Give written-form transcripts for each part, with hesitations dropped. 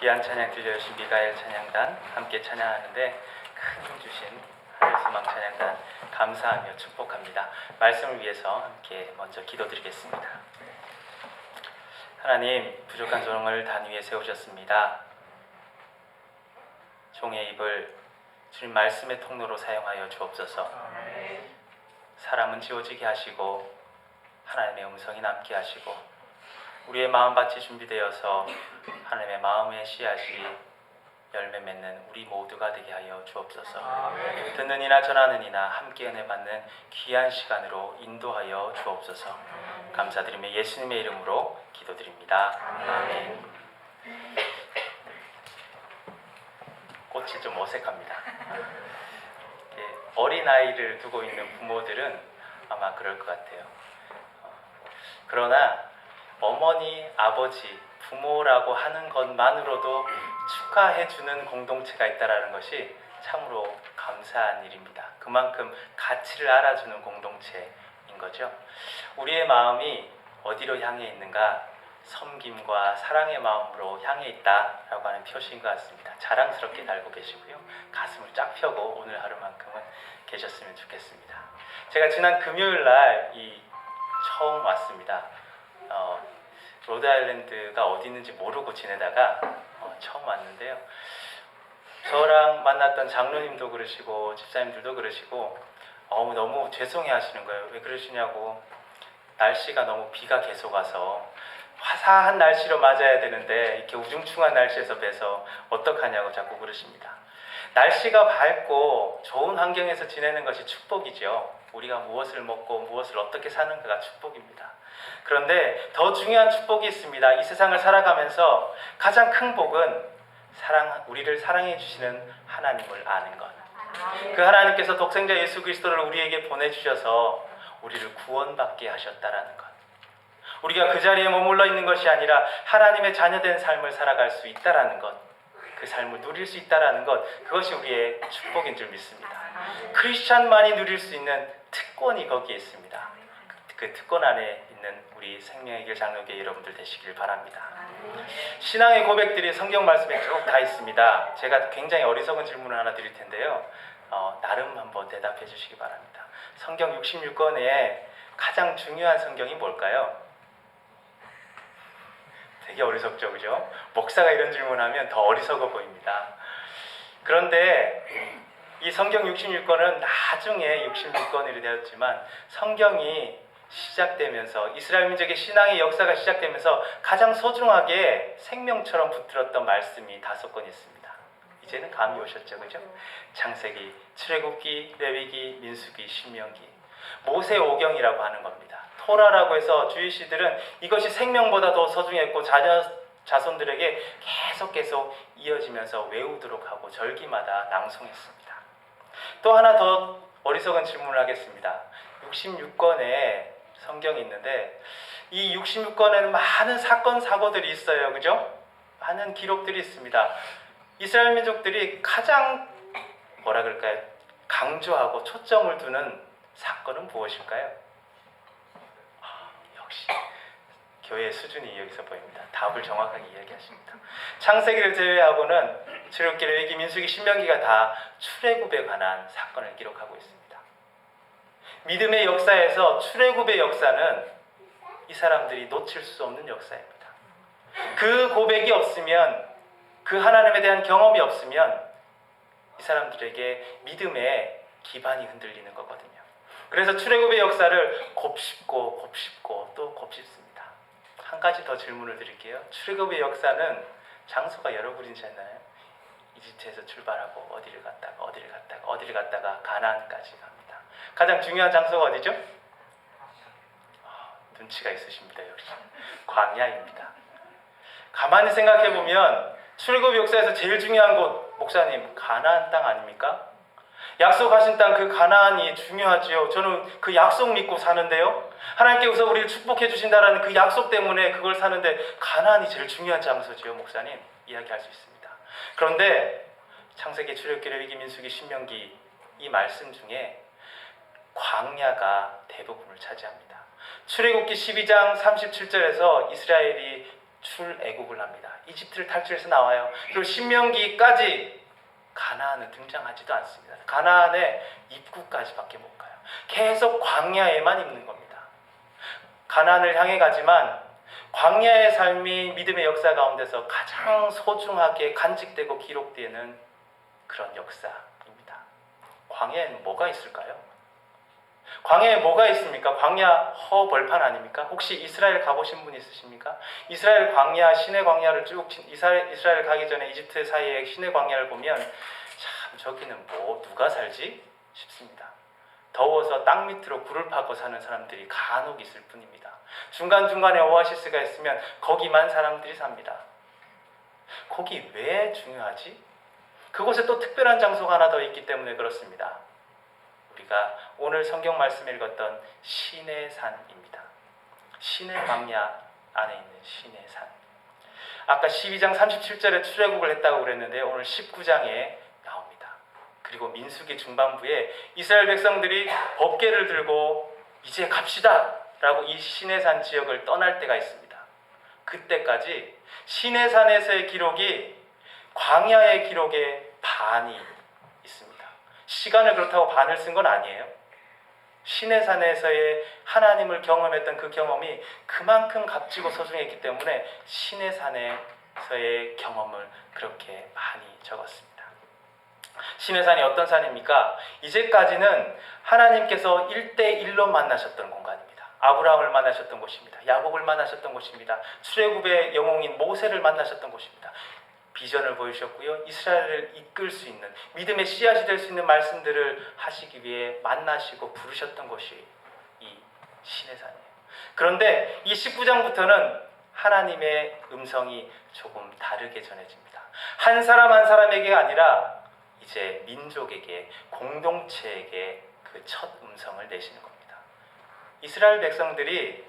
귀한 찬양 들려주신 미가엘 찬양단 함께 찬양하는데 큰 힘 주신 하늘소망 찬양단 감사하며 축복합니다. 말씀을 위해서 함께 먼저 기도드리겠습니다. 하나님, 부족한 종을 단 위에 세우셨습니다. 종의 입을 주님 말씀의 통로로 사용하여 주옵소서. 사람은 지워지게 하시고 하나님의 음성이 남게 하시고 우리의 마음밭이 준비되어서 하나님의 마음의 씨앗이 열매 맺는 우리 모두가 되게 하여 주옵소서. 듣는 이나 전하는 이나 함께 은혜 받는 귀한 시간으로 인도하여 주옵소서. 감사드리며 예수님의 이름으로 기도드립니다. 아멘. 꽃이 좀 어색합니다. 어린아이를 두고 있는 부모들은 아마 그럴 것 같아요. 그러나 어머니, 아버지, 부모라고 하는 것만으로도 축하해주는 공동체가 있다는 것이 참으로 감사한 일입니다. 그만큼 가치를 알아주는 공동체인 거죠. 우리의 마음이 어디로 향해 있는가? 섬김과 사랑의 마음으로 향해 있다라고 하는 표시인 것 같습니다. 자랑스럽게 달고 계시고요. 가슴을 쫙 펴고 오늘 하루만큼은 계셨으면 좋겠습니다. 제가 지난 금요일 날 처음 왔습니다. 로드아일랜드가 어디 있는지 모르고 지내다가 처음 왔는데요. 저랑 만났던 장로님도 그러시고 집사님들도 그러시고 너무 죄송해 하시는 거예요. 왜 그러시냐고. 날씨가 너무 비가 계속 와서 화사한 날씨로 맞아야 되는데 이렇게 우중충한 날씨에서 뵈서 어떡하냐고 자꾸 그러십니다. 날씨가 밝고 좋은 환경에서 지내는 것이 축복이죠. 우리가 무엇을 먹고 무엇을 어떻게 사는가가 축복입니다. 그런데 더 중요한 축복이 있습니다. 이 세상을 살아가면서 가장 큰 복은 우리를 사랑해 주시는 하나님을 아는 것. 그 하나님께서 독생자 예수 그리스도를 우리에게 보내주셔서 우리를 구원받게 하셨다라는 것. 우리가 그 자리에 머물러 있는 것이 아니라 하나님의 자녀된 삶을 살아갈 수 있다라는 것. 그 삶을 누릴 수 있다라는 것. 그것이 우리의 축복인 줄 믿습니다. 크리스찬만이 누릴 수 있는 특권이 거기에 있습니다. 그 특권 안에 있는 우리 생명의 길 장로교회 여러분들 되시길 바랍니다. 신앙의 고백들이 성경 말씀에 쭉 다 있습니다. 제가 굉장히 어리석은 질문을 하나 드릴 텐데요. 나름 한번 대답해 주시기 바랍니다. 성경 66권에 가장 중요한 성경이 뭘까요? 되게 어리석죠, 그죠? 목사가 이런 질문하면 더 어리석어 보입니다. 그런데 이 성경 66권은 나중에 66권이 되었지만 성경이 시작되면서 이스라엘 민족의 신앙의 역사가 시작되면서 가장 소중하게 생명처럼 붙들었던 말씀이 5권 있습니다. 이제는 감이 오셨죠, 그죠? 창세기, 출애굽기, 레위기, 민수기, 신명기, 모세오경이라고 하는 겁니다. 토라라고 해서 주이시들은 이것이 생명보다 더 소중했고 자손들에게 계속 이어지면서 외우도록 하고 절기마다 낭송했습니다. 또 하나 더 어리석은 질문을 하겠습니다. 66권에 성경이 있는데 이 66권에는 많은 사건 사고들이 있어요. 그죠? 많은 기록들이 있습니다. 이스라엘 민족들이 가장 강조하고 초점을 두는 사건은 무엇일까요? 역시 교회의 수준이 여기서 보입니다. 답을 정확하게 이야기하십니다. 창세기를 제외하고는 출애굽기, 레위기, 민수기, 신명기가 다 출애굽에 관한 사건을 기록하고 있습니다. 믿음의 역사에서 출애굽의 역사는 이 사람들이 놓칠 수 없는 역사입니다. 그 고백이 없으면, 그 하나님에 대한 경험이 없으면 이 사람들에게 믿음의 기반이 흔들리는 거거든요. 그래서 출애굽의 역사를 곱씹고 또 곱씹습니다. 한 가지 더 질문을 드릴게요. 출애굽의 역사는 장소가 여러 군데잖아요. 이집트에서 출발하고 어디를 갔다가 가나안까지 갑니다. 가장 중요한 장소가 어디죠? 눈치가 있으십니다. 역시 광야입니다. 가만히 생각해보면 출애굽 역사에서 제일 중요한 곳, 목사님, 가나안 땅 아닙니까? 약속하신 땅, 그 가나안이 중요하지요. 저는 그 약속 믿고 사는데요. 하나님께서 우리를 축복해 주신다라는 그 약속 때문에 그걸 사는데 가나안이 제일 중요한 장소지요, 목사님. 이야기할 수 있습니다. 그런데 창세기, 출애굽기, 레위기, 민수기, 신명기 이 말씀 중에 광야가 대부분을 차지합니다. 출애굽기 12장 37절에서 이스라엘이 출애굽을 합니다. 이집트를 탈출해서 나와요. 그리고 신명기까지 가나안은 등장하지도 않습니다. 가나안의 입구까지밖에 못 가요. 계속 광야에만 있는 겁니다. 가나안을 향해 가지만 광야의 삶이 믿음의 역사 가운데서 가장 소중하게 간직되고 기록되는 그런 역사입니다. 광야에는 뭐가 있을까요? 광야에 뭐가 있습니까? 광야 허벌판 아닙니까? 혹시 이스라엘 가보신 분 있으십니까? 이스라엘 광야, 시내 광야를 쭉 이스라엘 가기 전에 이집트 사이의 시내 광야를 보면 참 저기는 누가 살지 싶습니다. 더워서 땅 밑으로 굴을 파고 사는 사람들이 간혹 있을 뿐입니다. 중간중간에 오아시스가 있으면 거기만 사람들이 삽니다. 거기 왜 중요하지? 그곳에 또 특별한 장소가 하나 더 있기 때문에 그렇습니다. 우리가 오늘 성경 말씀 읽었던 시내산입니다. 시내 광야 안에 있는 시내산. 아까 12장 37절에 출애굽을 했다고 그랬는데 오늘 19장에 나옵니다. 그리고 민수기 중반부에 이스라엘 백성들이 법궤를 들고 이제 갑시다 라고 이 시내산 지역을 떠날 때가 있습니다. 그때까지 시내산에서의 기록이 광야의 기록의 반이 있습니다. 시간을 그렇다고 반을 쓴 건 아니에요. 시내산에서의 하나님을 경험했던 그 경험이 그만큼 값지고 소중했기 때문에 시내산에서의 경험을 그렇게 많이 적었습니다. 시내산이 어떤 산입니까? 이제까지는 하나님께서 1대1로 만나셨던 공간입니다. 아브라함을 만나셨던 곳입니다. 야곱을 만나셨던 곳입니다. 출애굽의 영웅인 모세를 만나셨던 곳입니다. 비전을 보이셨고요. 이스라엘을 이끌 수 있는 믿음의 씨앗이 될 수 있는 말씀들을 하시기 위해 만나시고 부르셨던 곳이 이 시내산이에요. 그런데 이 19장부터는 하나님의 음성이 조금 다르게 전해집니다. 한 사람 한 사람에게 아니라 이제 민족에게, 공동체에게 그 첫 음성을 내시는 겁니다. 이스라엘 백성들이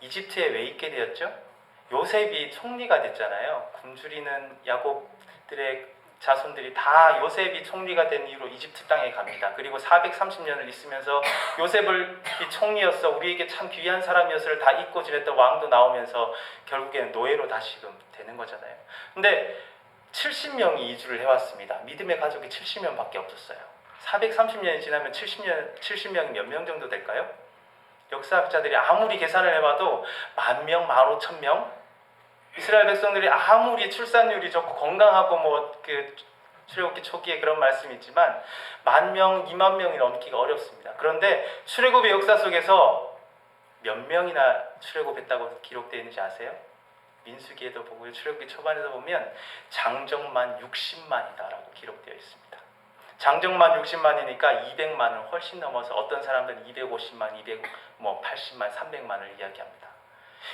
이집트에 왜 있게 되었죠? 요셉이 총리가 됐잖아요. 굶주리는 야곱들의 자손들이 다 요셉이 총리가 된 이후로 이집트 땅에 갑니다. 그리고 430년을 있으면서 요셉을 이 총리였어, 우리에게 참 귀한 사람이었을 다 잊고 지냈던 왕도 나오면서 결국에는 노예로 다시금 되는 거잖아요. 근데 70명이 이주를 해왔습니다. 믿음의 가족이 70명밖에 없었어요. 430년이 지나면 70명이 몇 명 정도 될까요? 역사학자들이 아무리 계산을 해봐도 10,000명, 15,000명? 이스라엘 백성들이 아무리 출산율이 좋고 건강하고 출애굽기 초기에 그런 말씀이 있지만 10,000명, 20,000명이 넘기가 어렵습니다. 그런데 출애굽의 역사 속에서 몇 명이나 출애굽했다고 기록되어 있는지 아세요? 민수기에도 보고요, 출애굽기 초반에도 보면 장정만 60만이다라고 기록되어 있습니다. 장정만 60만이니까 200만을 훨씬 넘어서 어떤 사람들은 250만, 280만, 300만을 이야기합니다.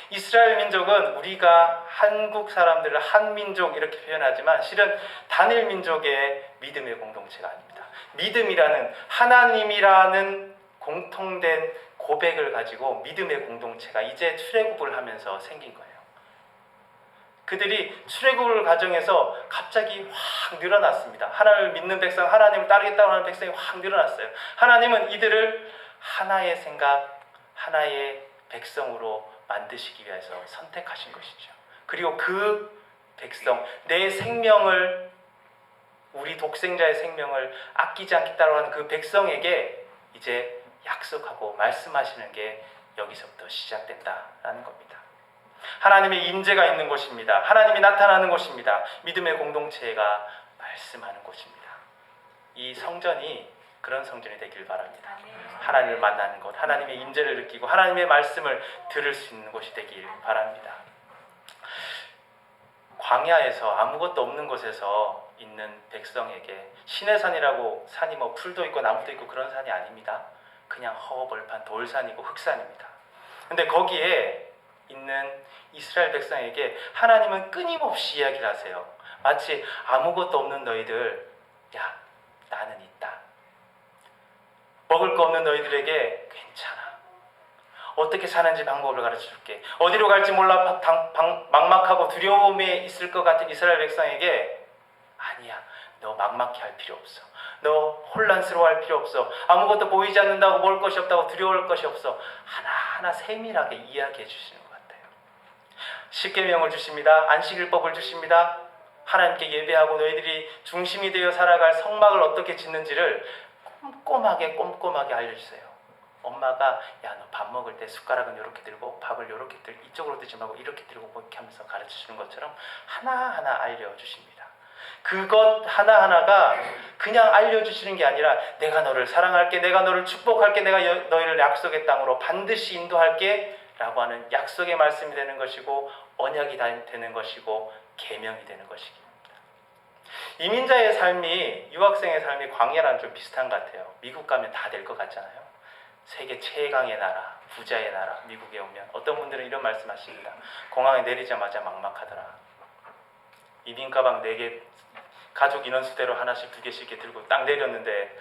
이스라엘 민족은 우리가 한국 사람들을 한민족 이렇게 표현하지만 실은 단일 민족의 믿음의 공동체가 아닙니다. 믿음이라는, 하나님이라는 공통된 고백을 가지고 믿음의 공동체가 이제 출애굽을 하면서 생긴 거예요. 그들이 출애굽을 과정에서 갑자기 확 늘어났습니다. 하나님을 믿는 백성, 하나님을 따르겠다고 하는 백성이 확 늘어났어요. 하나님은 이들을 하나의 생각, 하나의 백성으로 만드시기 위해서 선택하신 것이죠. 그리고 그 백성, 내 생명을, 우리 독생자의 생명을 아끼지 않겠다고 하는 그 백성에게 이제 약속하고 말씀하시는 게 여기서부터 시작된다라는 겁니다. 하나님의 임재가 있는 곳입니다. 하나님이 나타나는 곳입니다. 믿음의 공동체가 말씀하는 곳입니다. 이 성전이 그런 성전이 되길 바랍니다. 하나님을 만나는 곳, 하나님의 임재를 느끼고 하나님의 말씀을 들을 수 있는 곳이 되길 바랍니다. 광야에서 아무것도 없는 곳에서 있는 백성에게, 시내산이라고 산이 풀도 있고 나무도 있고 그런 산이 아닙니다. 그냥 허벌판 돌산이고 흑산입니다. 근데 거기에 있는 이스라엘 백성에게 하나님은 끊임없이 이야기를 하세요. 마치 아무것도 없는 너희들, 야, 나는 있다. 먹을 거 없는 너희들에게 괜찮아. 어떻게 사는지 방법을 가르쳐줄게. 어디로 갈지 몰라 막막하고 두려움에 있을 것 같은 이스라엘 백성에게, 아니야, 너 막막해 할 필요 없어. 너 혼란스러워할 필요 없어. 아무것도 보이지 않는다고 먹을 것이 없다고 두려울 것이 없어. 하나하나 세밀하게 이야기해 주시는 것 같아요. 십계명을 주십니다. 안식일법을 주십니다. 하나님께 예배하고 너희들이 중심이 되어 살아갈 성막을 어떻게 짓는지를 꼼꼼하게 알려주세요. 엄마가 야, 너 밥 먹을 때 숟가락은 이렇게 들고 밥을 이렇게 들고 이쪽으로 드지 말고 이렇게 들고 이렇게 하면서 가르쳐주는 것처럼 하나하나 알려주십니다. 그것 하나하나가 그냥 알려주시는 게 아니라 내가 너를 사랑할게, 내가 너를 축복할게, 내가 너희를 약속의 땅으로 반드시 인도할게 라고 하는 약속의 말씀이 되는 것이고 언약이 되는 것이고 계명이 되는 것입니다. 이민자의 삶이, 유학생의 삶이 광야랑 좀 비슷한 것 같아요. 미국 가면 다 될 것 같잖아요. 세계 최강의 나라, 부자의 나라, 미국에 오면 어떤 분들은 이런 말씀하십니다. 공항에 내리자마자 막막하더라. 이민 가방 4개, 가족 인원수대로 하나씩 2개씩 이렇게 들고 딱 내렸는데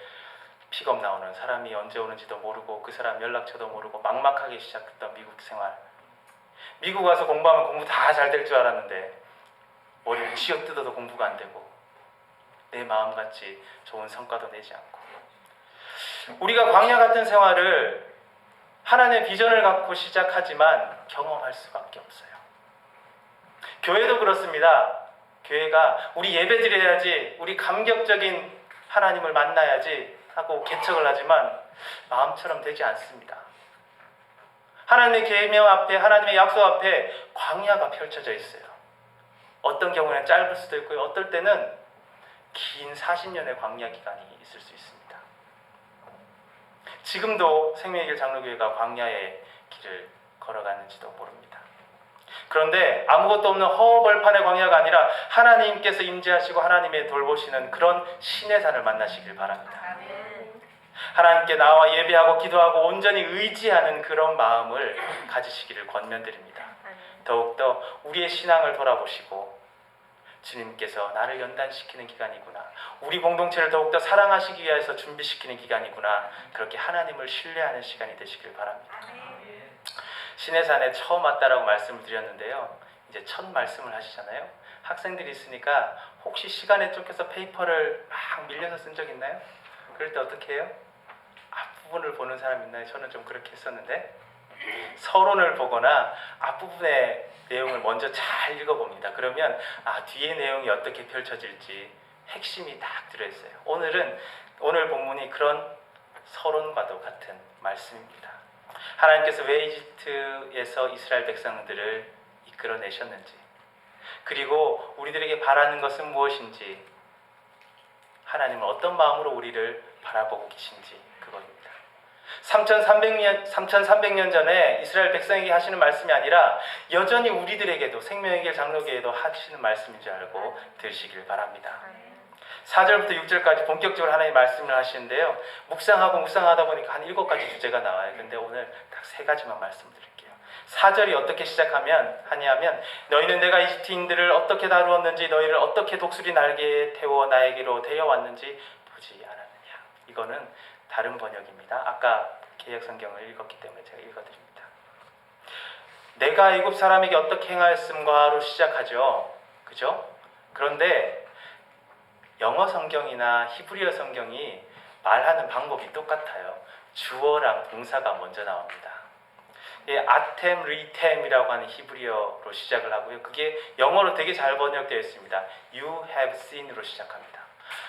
픽업 나오는 사람이 언제 오는지도 모르고 그 사람 연락처도 모르고 막막하게 시작했던 미국 생활. 미국 와서 공부하면 공부 다 잘 될 줄 알았는데 머리를 쥐어뜯어도 공부가 안 되고 내 마음같이 좋은 성과도 내지 않고, 우리가 광야 같은 생활을 하나님의 비전을 갖고 시작하지만 경험할 수밖에 없어요. 교회도 그렇습니다. 교회가 우리 예배 드려야지, 우리 감격적인 하나님을 만나야지 하고 개척을 하지만 마음처럼 되지 않습니다. 하나님의 계명 앞에, 하나님의 약속 앞에 광야가 펼쳐져 있어요. 어떤 경우에는 짧을 수도 있고요. 어떨 때는 긴 40년의 광야 기간이 있을 수 있습니다. 지금도 생명의 길 장로교회가 광야의 길을 걸어가는지도 모릅니다. 그런데 아무것도 없는 허벌판의 광야가 아니라 하나님께서 임재하시고 하나님의 돌보시는 그런 신의 산을 만나시길 바랍니다. 하나님께 나와 예배하고 기도하고 온전히 의지하는 그런 마음을 가지시기를 권면드립니다. 더욱더 우리의 신앙을 돌아보시고 주님께서 나를 연단시키는 기간이구나, 우리 공동체를 더욱더 사랑하시기 위해서 준비시키는 기간이구나, 그렇게 하나님을 신뢰하는 시간이 되시길 바랍니다. 신의 산에 처음 왔다라고 말씀을 드렸는데요, 이제 첫 말씀을 하시잖아요. 학생들이 있으니까 혹시 시간에 쫓겨서 페이퍼를 막 밀려서 쓴 적 있나요? 그럴 때 어떻게 해요? 앞부분을 보는 사람 있나요? 저는 좀 그렇게 했었는데 서론을 보거나 앞부분의 내용을 먼저 잘 읽어봅니다. 그러면 뒤의 내용이 어떻게 펼쳐질지 핵심이 딱 들어있어요. 오늘 본문이 그런 서론과도 같은 말씀입니다. 하나님께서 왜 이집트에서 이스라엘 백성들을 이끌어내셨는지, 그리고 우리들에게 바라는 것은 무엇인지, 하나님은 어떤 마음으로 우리를 바라보고 계신지, 그겁니다. 3300년 전에 이스라엘 백성에게 하시는 말씀이 아니라 여전히 우리들에게도, 생명의 길 장로교회에도 하시는 말씀인 줄 알고 들으시길 바랍니다. 4절부터 6절까지 본격적으로 하나님 말씀을 하시는데요, 묵상하다 보니까 한 7가지 주제가 나와요. 근데 오늘 딱 3가지만 말씀드릴게요. 4절이 어떻게 하냐면 너희는 내가 이집트인들을 어떻게 다루었는지, 너희를 어떻게 독수리 날개에 태워 나에게로 데려왔는지 보지 않았느냐. 이거는 다른 번역입니다. 아까 개역 성경을 읽었기 때문에 제가 읽어드립니다. 내가 애굽 사람에게 어떻게 행하였음과로 시작하죠. 그죠? 그런데 영어 성경이나 히브리어 성경이 말하는 방법이 똑같아요. 주어랑 동사가 먼저 나옵니다. 아템, 리템이라고 하는 히브리어로 시작을 하고요. 그게 영어로 되게 잘 번역되어 있습니다. You have seen으로 시작합니다.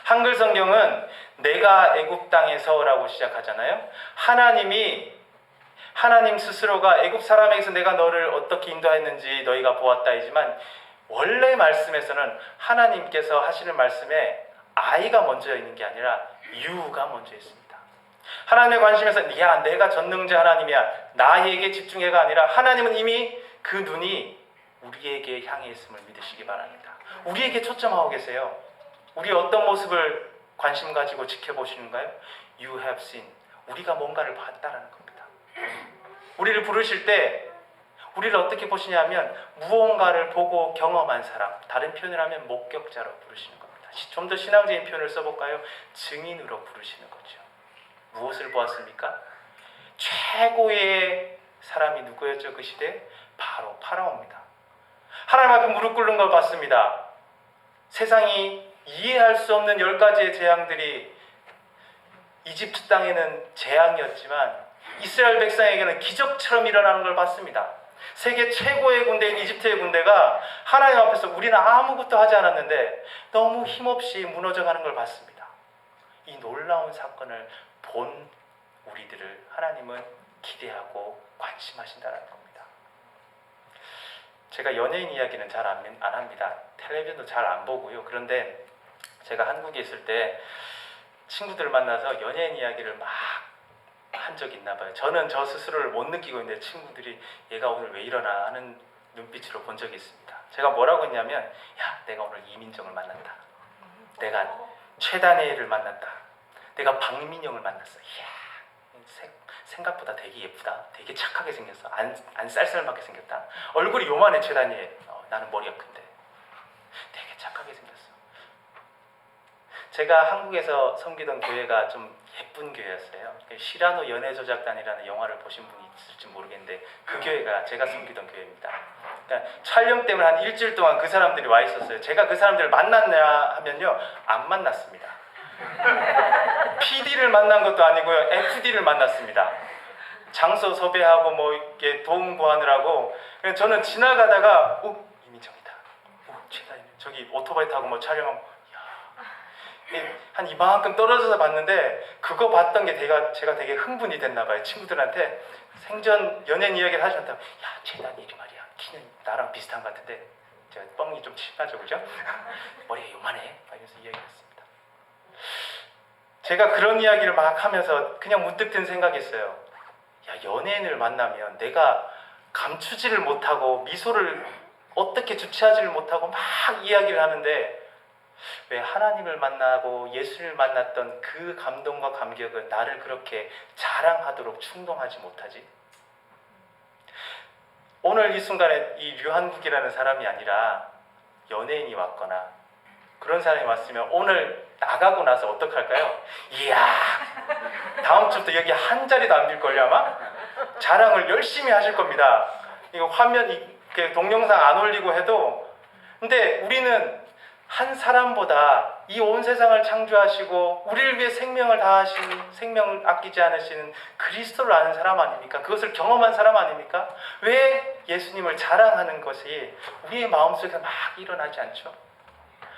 한글 성경은 내가 애굽 땅에서라고 시작하잖아요. 하나님 스스로가 애굽 사람에게서 내가 너를 어떻게 인도했는지 너희가 보았다이지만, 원래 말씀에서는 하나님께서 하시는 말씀에 I가 먼저 있는 게 아니라 You가 먼저 있습니다. 하나님의 관심에서 야, 내가 전능자 하나님이야, 나에게 집중해가 아니라 하나님은 이미 그 눈이 우리에게 향해 있음을 믿으시기 바랍니다. 우리에게 초점하고 계세요. 우리 어떤 모습을 관심 가지고 지켜보시는가요? You have seen. 우리가 뭔가를 봤다라는 겁니다. 우리를 부르실 때 우리를 어떻게 보시냐면 무언가를 보고 경험한 사람, 다른 표현을 하면 목격자로 부르시는 겁니다. 좀 더 신앙적인 표현을 써볼까요? 증인으로 부르시는 거죠. 무엇을 보았습니까? 최고의 사람이 누구였죠? 그 시대? 바로 파라오입니다. 하나님 앞에 무릎 꿇는 걸 봤습니다. 세상이 이해할 수 없는 10가지의 재앙들이 이집트 땅에는 재앙이었지만 이스라엘 백성에게는 기적처럼 일어나는 걸 봤습니다. 세계 최고의 군대인 이집트의 군대가 하나님 앞에서 우리는 아무것도 하지 않았는데 너무 힘없이 무너져가는 걸 봤습니다. 이 놀라운 사건을 본 우리들을 하나님은 기대하고 관심하신다는 겁니다. 제가 연예인 이야기는 잘 안 합니다. 텔레비전도 잘 안 보고요. 그런데 제가 한국에 있을 때 친구들 만나서 연예인 이야기를 막 한 적이 있나 봐요. 저는 저 스스로를 못 느끼고 있는데 친구들이 얘가 오늘 왜 이러나 하는 눈빛으로 본 적이 있습니다. 제가 뭐라고 했냐면, 야, 내가 오늘 이민정을 만났다. 내가 최다니엘을 만났다. 내가 박민영을 만났어. 이야, 생각보다 되게 예쁘다. 되게 착하게 생겼어. 안 쌀쌀맞게 생겼다. 얼굴이 요만해, 최다니엘. 나는 머리가 큰데. 되게 착하게 생겼어. 제가 한국에서 섬기던 교회가 좀 예쁜 교회였어요. 시라노 연애조작단이라는 영화를 보신 분이 있을지 모르겠는데 그 교회가 제가 섬기던 교회입니다. 그러니까 촬영 때문에 한 일주일 동안 그 사람들이 와 있었어요. 제가 그 사람들을 만났냐 하면요, 안 만났습니다. PD를 만난 것도 아니고요, FD를 만났습니다. 장소 섭외하고 뭐 이렇게 도움 구하느라고. 저는 지나가다가 이민정이다. 최다님 저기 오토바이 타고 뭐 촬영하고, 한 이만큼 떨어져서 봤는데 그거 봤던 게 제가 되게 흥분이 됐나 봐요. 친구들한테 생전 연예인 이야기를 하지 않다가, 야, 최다니엘이 말이야, 키는 나랑 비슷한 것 같은데, 제가 뻥이 좀 심하죠, 그죠? 머리가 요만해. 이러면서 이야기했습니다. 제가 그런 이야기를 막 하면서 그냥 문득 든 생각이 있어요. 야, 연예인을 만나면 내가 감추지를 못하고 미소를 어떻게 주체하지를 못하고 막 이야기를 하는데, 왜 하나님을 만나고 예수를 만났던 그 감동과 감격은 나를 그렇게 자랑하도록 충동하지 못하지? 오늘 이 순간에 이 류한국이라는 사람이 아니라 연예인이 왔거나 그런 사람이 왔으면 오늘 나가고 나서 어떡할까요? 이야, 다음 주부터 여기 한 자리도 안 빌걸요 아마? 자랑을 열심히 하실 겁니다. 이거 화면 이렇게 동영상 안 올리고 해도. 근데 우리는 한 사람보다 이 온 세상을 창조하시고 우리를 위해 생명을 다하신, 생명을 아끼지 않으시는 그리스도를 아는 사람 아닙니까? 그것을 경험한 사람 아닙니까? 왜 예수님을 자랑하는 것이 우리의 마음속에 막 일어나지 않죠?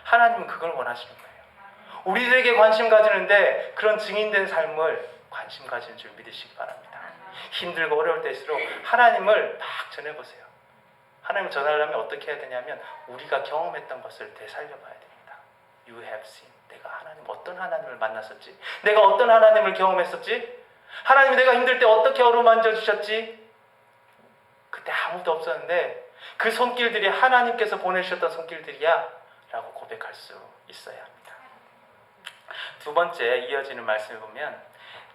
하나님은 그걸 원하시는 거예요. 우리들에게 관심 가지는데 그런 증인된 삶을 관심 가지는 줄 믿으시기 바랍니다. 힘들고 어려울 때일수록 하나님을 막 전해보세요. 하나님을 전하려면 어떻게 해야 되냐면 우리가 경험했던 것을 되살려봐야 됩니다. You have seen. 내가 어떤 하나님을 만났었지? 내가 어떤 하나님을 경험했었지? 하나님이 내가 힘들 때 어떻게 어루만져 주셨지? 그때 아무도 없었는데 그 손길들이 하나님께서 보내주셨던 손길들이야 라고 고백할 수 있어야 합니다. 두 번째 이어지는 말씀을 보면,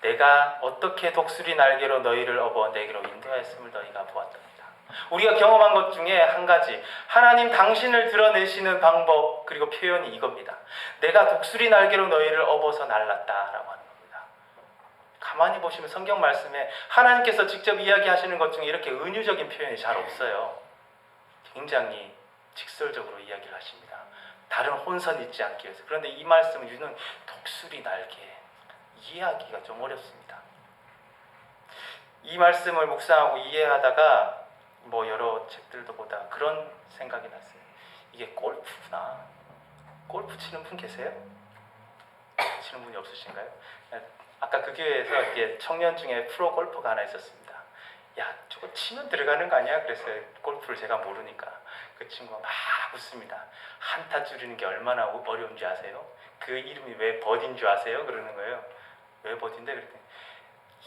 내가 어떻게 독수리 날개로 너희를 업어 내게로 인도하였음을 너희가 보았다. 우리가 경험한 것 중에 한 가지, 하나님 당신을 드러내시는 방법 그리고 표현이 이겁니다. 내가 독수리 날개로 너희를 업어서 날랐다라고 하는 겁니다. 가만히 보시면 성경 말씀에 하나님께서 직접 이야기하시는 것 중에 이렇게 은유적인 표현이 잘 없어요. 굉장히 직설적으로 이야기를 하십니다. 다른 혼선이 있지 않기 위해서. 그런데 이 말씀은 유는 독수리 날개, 이해하기가 좀 어렵습니다. 이 말씀을 묵상하고 이해하다가 뭐 여러 책들도 보다 그런 생각이 났어요. 이게 골프구나. 골프 치는 분 계세요? 치는 분이 없으신가요? 아까 그 교회에서 이게 청년 중에 프로 골퍼가 하나 있었습니다. 야, 저거 치면 들어가는 거 아니야? 그랬어요. 골프를 제가 모르니까. 그 친구가 막 웃습니다. 한타 줄이는 게 얼마나 어려운지 아세요? 그 이름이 왜 버디인 줄 아세요? 그러는 거예요. 왜 버디인데? 그랬더니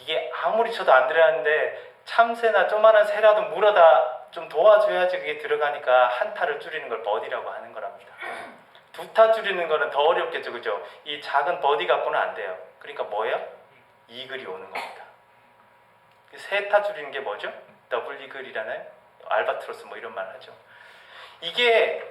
이게 아무리 쳐도 안 들어가는데 참새나 조그마한 새라도 물어다 좀 도와줘야지 그게 들어가니까 한 타를 줄이는 걸 버디라고 하는 거랍니다. 두 타 줄이는 거는 더 어렵겠죠, 그죠? 이 작은 버디 갖고는 안 돼요. 그러니까 뭐예요? 이글이 오는 겁니다. 세 타 줄이는 게 뭐죠? 더블 이글이라나요? 알바트로스 뭐 이런 말 하죠. 이게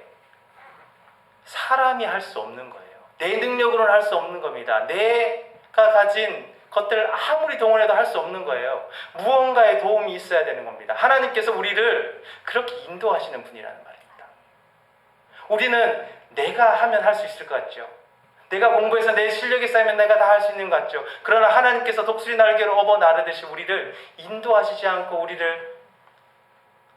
사람이 할 수 없는 거예요. 내 능력으로는 할 수 없는 겁니다. 내가 가진 것들을 아무리 동원해도 할 수 없는 거예요. 무언가의 도움이 있어야 되는 겁니다. 하나님께서 우리를 그렇게 인도하시는 분이라는 말입니다. 우리는 내가 하면 할 수 있을 것 같죠. 내가 공부해서 내 실력이 쌓이면 내가 다 할 수 있는 것 같죠. 그러나 하나님께서 독수리 날개로 업어 나르듯이 우리를 인도하시지 않고 우리를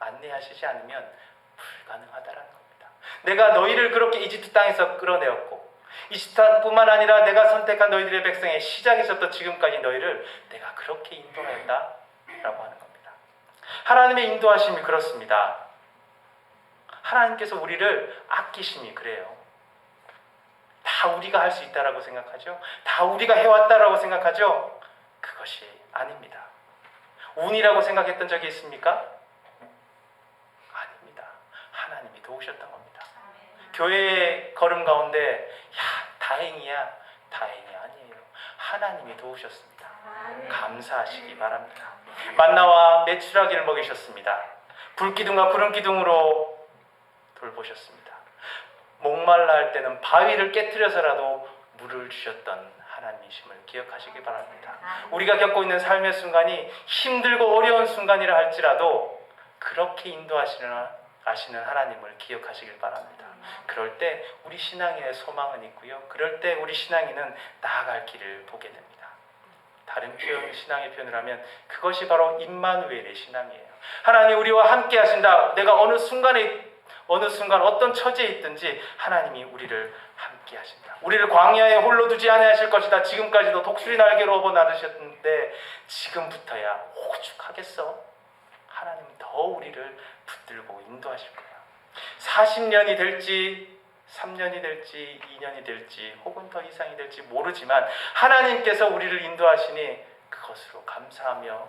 안 안내하시지 않으면 불가능하다라는 겁니다. 내가 너희를 그렇게 이집트 땅에서 끌어내었고 이집트 땅뿐만 아니라 내가 선택한 너희들의 백성의 시작에서부터 지금까지 너희를 내가 그렇게 인도하였다라고 하는 겁니다. 하나님의 인도하심이 그렇습니다. 하나님께서 우리를 아끼심이 그래요. 다 우리가 할 수 있다라고 생각하죠? 다 우리가 해왔다라고 생각하죠? 그것이 아닙니다. 운이라고 생각했던 적이 있습니까? 아닙니다. 하나님이 도우셨던 겁니다. 교회의 걸음 가운데 다행이야, 다행이 아니에요. 하나님이 도우셨습니다. 감사하시기 바랍니다. 만나와 메추라기를 먹이셨습니다. 불기둥과 구름기둥으로 돌보셨습니다. 목말라 할 때는 바위를 깨트려서라도 물을 주셨던 하나님이심을 기억하시기 바랍니다. 우리가 겪고 있는 삶의 순간이 힘들고 어려운 순간이라 할지라도 그렇게 인도하시는 하나님을 기억하시길 바랍니다. 그럴 때 우리 신앙인의 소망은 있고요. 그럴 때 우리 신앙인은 나아갈 길을 보게 됩니다. 다른 신앙의 표현을 하면 그것이 바로 임마누엘의 신앙이에요. 하나님 우리와 함께 하신다. 내가 어느 순간 어떤 처지에 있든지 하나님이 우리를 함께 하신다. 우리를 광야에 홀로 두지 아니하실 것이다. 지금까지도 독수리 날개로 업어 나르셨는데 지금부터야 오죽하겠어? 하나님은 더 우리를 붙들고 인도하실 거야. 40년이 될지 3년이 될지 2년이 될지 혹은 더 이상이 될지 모르지만 하나님께서 우리를 인도하시니 그것으로 감사하며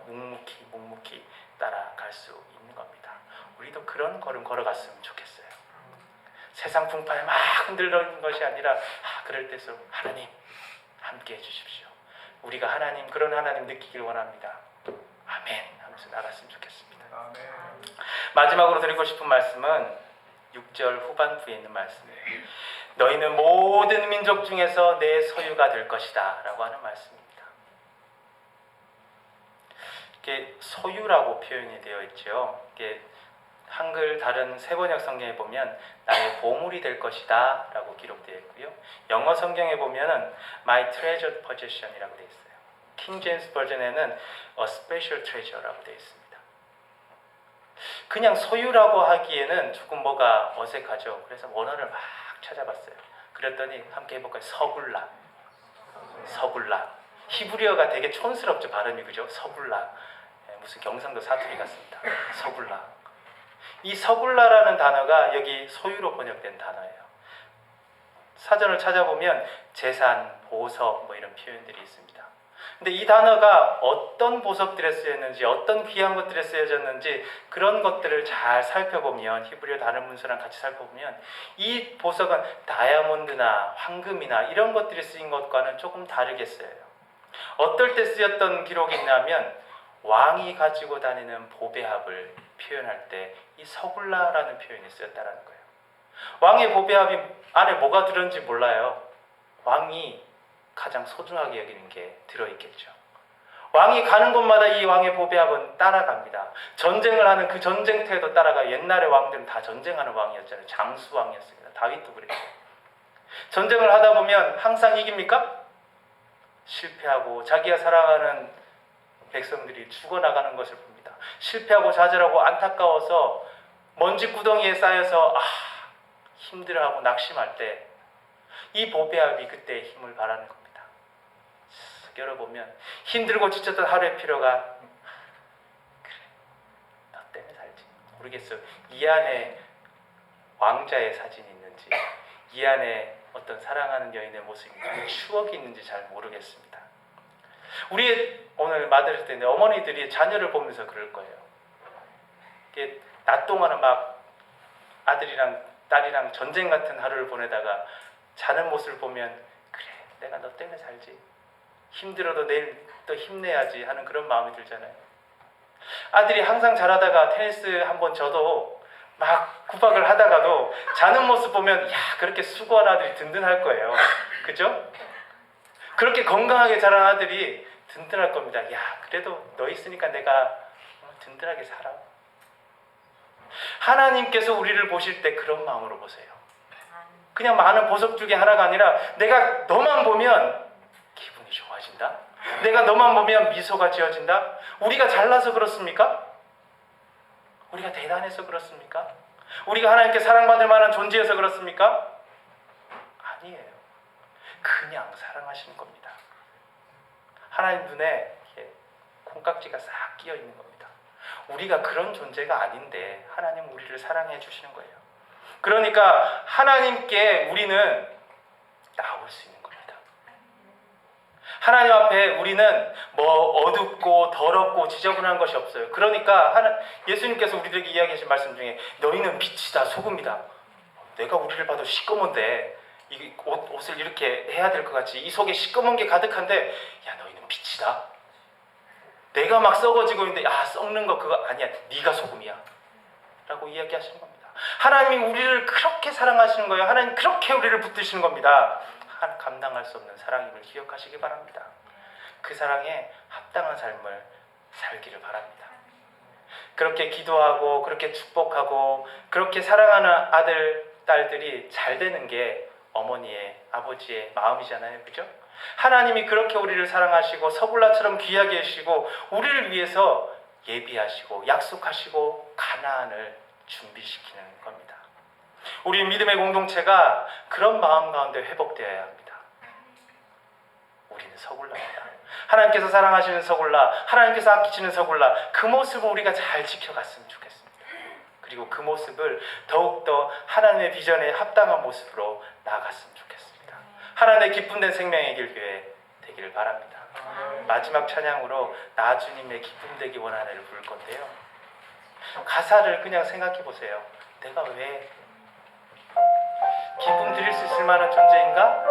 묵묵히 따라갈 수 있는 겁니다. 우리도 그런 걸음 걸어갔으면 좋겠어요. 세상 풍파에 막 흔들리는 것이 아니라 그럴 때일수록 하나님 함께 해주십시오. 우리가 그런 하나님 느끼길 원합니다. 아멘 하면서 나갔으면 좋겠습니다. 아멘. 마지막으로 드리고 싶은 말씀은 6절 후반부에 있는 말씀이에요. 너희는 모든 민족 중에서 내 소유가 될 것이다 라고 하는 말씀입니다. 이게 소유라고 표현이 되어 있죠. 이게 한글 다른 세번역 성경에 보면 나의 보물이 될 것이다 라고 기록되어 있고요. 영어 성경에 보면 My treasured possession이라고 되어 있어요. 킹 제임스 버전에는 A special treasure라고 되어 있습니다. 그냥 소유라고 하기에는 조금 뭐가 어색하죠. 그래서 원어를 막 찾아봤어요. 그랬더니 함께 해볼까요? 서굴라. 히브리어가 되게 촌스럽죠. 발음이 그죠? 서굴라. 무슨 경상도 사투리 같습니다. 서굴라. 이 서굴라라는 단어가 여기 소유로 번역된 단어예요. 사전을 찾아보면 재산, 보석 이런 표현들이 있습니다. 근데 이 단어가 어떤 보석들에 쓰였는지 어떤 귀한 것들에 쓰여졌는지 그런 것들을 잘 살펴보면 히브리어 다른 문서랑 같이 살펴보면 이 보석은 다이아몬드나 황금이나 이런 것들이 쓰인 것과는 조금 다르게 쓰여요. 어떨 때 쓰였던 기록이 있냐면 왕이 가지고 다니는 보배합을 표현할 때 이 서굴라라는 표현이 쓰였다는 거예요. 왕의 보배합이 안에 뭐가 들었는지 몰라요. 왕이 가장 소중하게 여기는 게 들어있겠죠. 왕이 가는 곳마다 이 왕의 보배합은 따라갑니다. 전쟁을 하는 그 전쟁터에도 따라가. 옛날의 왕들은 다 전쟁하는 왕이었잖아요. 장수왕이었습니다. 다윗도 그랬죠. 전쟁을 하다 보면 항상 이깁니까? 실패하고 자기가 사랑하는 백성들이 죽어나가는 것을 봅니다. 실패하고 좌절하고 안타까워서 먼지 구덩이에 쌓여서 힘들어하고 낙심할 때 이 보배합이 그때 힘을 발하는 겁니다. 열어보면 힘들고 지쳤던 하루의 피로가 그래 너 때문에 살지 모르겠어. 이 안에 왕자의 사진이 있는지 이 안에 어떤 사랑하는 여인의 모습이 있는지 추억이 있는지 잘 모르겠습니다. 우리 오늘 마들스 때인데 어머니들이 자녀를 보면서 그럴 거예요. 이게 낮 동안은 막 아들이랑 딸이랑 전쟁 같은 하루를 보내다가 자는 모습을 보면 그래 내가 너 때문에 살지 힘들어도 내일 또 힘내야지 하는 그런 마음이 들잖아요. 아들이 항상 잘하다가 테니스 한번 져도 막 구박을 하다가도 자는 모습 보면 그렇게 수고한 아들이 든든할 거예요. 그죠? 그렇게 건강하게 자란 아들이 든든할 겁니다. 그래도 너 있으니까 내가 든든하게 살아. 하나님께서 우리를 보실 때 그런 마음으로 보세요. 그냥 많은 보석 중에 하나가 아니라 내가 너만 보면 기분이 좋아진다. 내가 너만 보면 미소가 지어진다. 우리가 잘나서 그렇습니까? 우리가 대단해서 그렇습니까? 우리가 하나님께 사랑받을 만한 존재여서 그렇습니까? 아니에요. 그냥 사랑하시는 겁니다. 하나님 눈에 콩깍지가 싹 끼어 있는 겁니다. 우리가 그런 존재가 아닌데 하나님 우리를 사랑해 주시는 거예요. 그러니까 하나님께 우리는 나올 수 있는 겁니다. 하나님 앞에 우리는 뭐 어둡고 더럽고 지저분한 것이 없어요. 그러니까 예수님께서 우리들에게 이야기하신 말씀 중에 너희는 빛이다, 소금이다. 내가 우리를 봐도 시꺼먼데 이 옷을 이렇게 해야 될 것 같이 이 속에 시꺼먼 게 가득한데 야 너희는 빛이다. 내가 막 썩어지고 있는데 썩는 거 그거 아니야. 네가 소금이야. 라고 이야기하시는 겁니다. 하나님이 우리를 그렇게 사랑하시는 거예요. 하나님 그렇게 우리를 붙드시는 겁니다. 감당할 수 없는 사랑임을 기억하시기 바랍니다. 그 사랑에 합당한 삶을 살기를 바랍니다. 그렇게 기도하고 그렇게 축복하고 그렇게 사랑하는 아들, 딸들이 잘 되는 게 어머니의, 아버지의 마음이잖아요. 그죠? 하나님이 그렇게 우리를 사랑하시고 서불라처럼 귀하게 해주시고 우리를 위해서 예비하시고 약속하시고 가나안을 준비시키는 겁니다. 우리 믿음의 공동체가 그런 마음 가운데 회복되어야 합니다. 우리는 서굴라입니다. 하나님께서 사랑하시는 서굴라, 하나님께서 아끼시는 서굴라, 그 모습을 우리가 잘 지켜갔으면 좋겠습니다. 그리고 그 모습을 더욱더 하나님의 비전에 합당한 모습으로 나아갔으면 좋겠습니다. 하나님의 기쁨된 생명의 길교회 되기를 바랍니다. 마지막 찬양으로 나 주님의 기쁨 되기 원하네를 부를 건데요. 가사를 그냥 생각해 보세요. 내가 왜 기쁨 드릴 수 있을 만한 존재인가?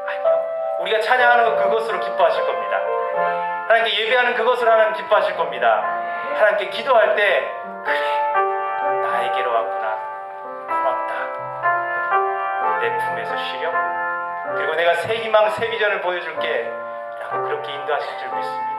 아니요. 우리가 찬양하는 것 그것으로 기뻐하실 겁니다. 하나님께 예배하는 그것으로 하나님 기뻐하실 겁니다. 하나님께 기도할 때 그래 나에게로 왔구나. 고맙다. 내 품에서 쉬렴. 그리고 내가 새 희망 새 비전을 보여줄게 라고 그렇게 인도하실 줄 믿습니다.